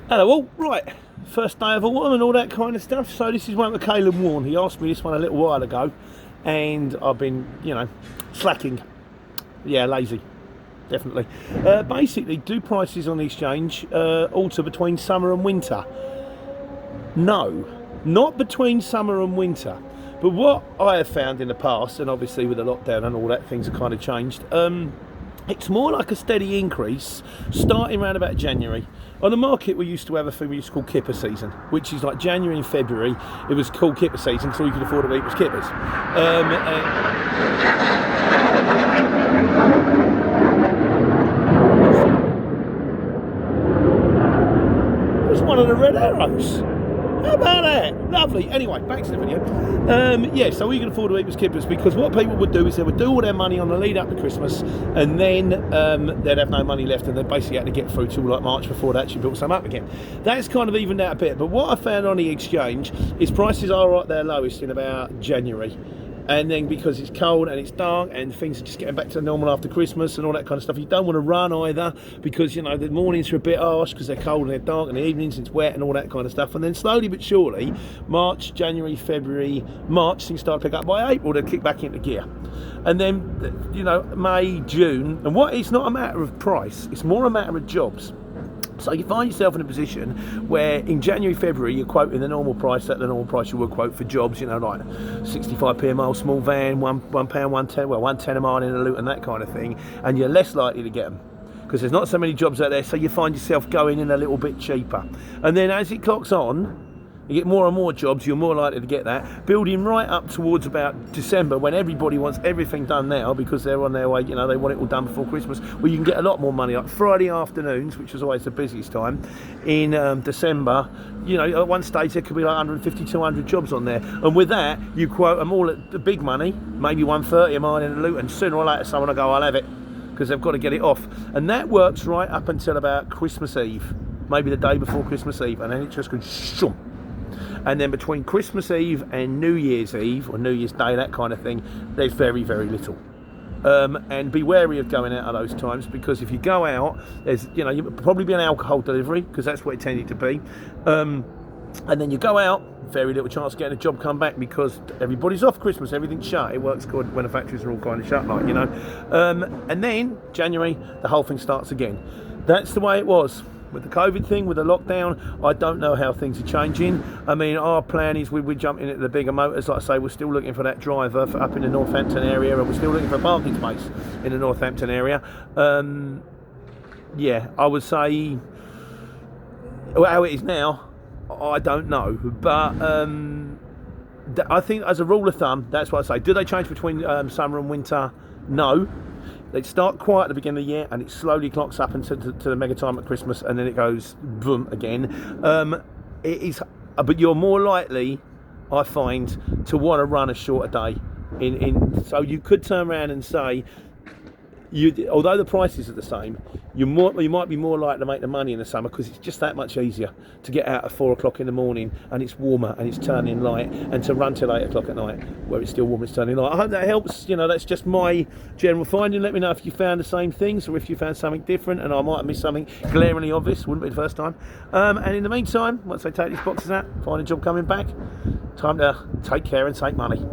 Hello all, right, first day of autumn and all that kind of stuff. So this is one that Caleb Warren, he asked me this one a little while ago and I've been, slacking. Yeah, lazy, definitely. Basically, do prices on the exchange alter between summer and winter? No, not between summer and winter. But what I have found in the past, and obviously with the lockdown and all that, things have kind of changed. It's more like a steady increase starting around about January. On the market, we used to have a thing we used to call kipper season, which is like January and February. It was called kipper season, so you could afford to eat was kippers. It was one of the red arrows. How about that? Lovely. Anyway, back to the video. So we can afford to eat with kippers because what people would do is they would do all their money on the lead up to Christmas and then they'd have no money left and they basically had to get through till like March before they actually built some up again. That's kind of evened out a bit. But what I found on the exchange is prices are at their lowest in about January. And then because it's cold and it's dark and things are just getting back to normal after Christmas and all that kind of stuff, you don't want to run either because, the mornings are a bit harsh because they're cold and they're dark and the evenings it's wet and all that kind of stuff. And then slowly but surely, March, January, March, things start to pick up. By April, they kick back into gear. And then, May, June, and it's not a matter of price, it's more a matter of jobs. So you find yourself in a position where in January, February, you're quoting the normal price at the normal price you would quote for jobs, like 65p a mile, small van, £1, £1.10, well, £1.10 a mile in a loot and that kind of thing, and you're less likely to get them because there's not so many jobs out there, so you find yourself going in a little bit cheaper. And then as it clocks on, you get more and more jobs, you're more likely to get that. Building right up towards about December when everybody wants everything done now because they're on their way, they want it all done before Christmas, where you can get a lot more money. Like Friday afternoons, which was always the busiest time, in December, at one stage there could be like 150, 200 jobs on there. And with that, you quote them all at the big money, maybe 130 a mile in the loot, and sooner or later someone will go, I'll have it, because they've got to get it off. And that works right up until about Christmas Eve, maybe the day before Christmas Eve, and then it just goes shoom. And then between Christmas Eve and New Year's Eve or New Year's Day, that kind of thing, there's very, very little. And be wary of going out at those times because if you go out, there's, you'll probably be an alcohol delivery because that's what it tended to be. And then you go out, very little chance of getting a job come back because everybody's off Christmas, everything's shut. It works good when the factories are all kind of shut, and then January, the whole thing starts again. That's the way it was. With the COVID thing, with the lockdown, I don't know how things are changing. I mean, our plan is we're jumping into the bigger motors. Like I say, we're still looking for that driver up in the Northampton area, and we're still looking for a parking space in the Northampton area. I would say, how it is now, I don't know. But I think as a rule of thumb, that's what I say. Do they change between summer and winter? No. They start quiet at the beginning of the year and it slowly clocks up into to the mega time at Christmas and then it goes boom again. It is, but you're more likely, I find, to want to run a shorter day. So you could turn around and say, although the prices are the same, you might be more likely to make the money in the summer because it's just that much easier to get out at 4 o'clock in the morning and it's warmer and it's turning light, and to run till 8 o'clock at night where it's still warm, it's turning light. I hope that helps. That's just my general finding. Let me know if you found the same things or if you found something different, and I might have missed something glaringly obvious. Wouldn't be the first time. And in the meantime, once they take these boxes out, find a job coming back, time to take care and take money.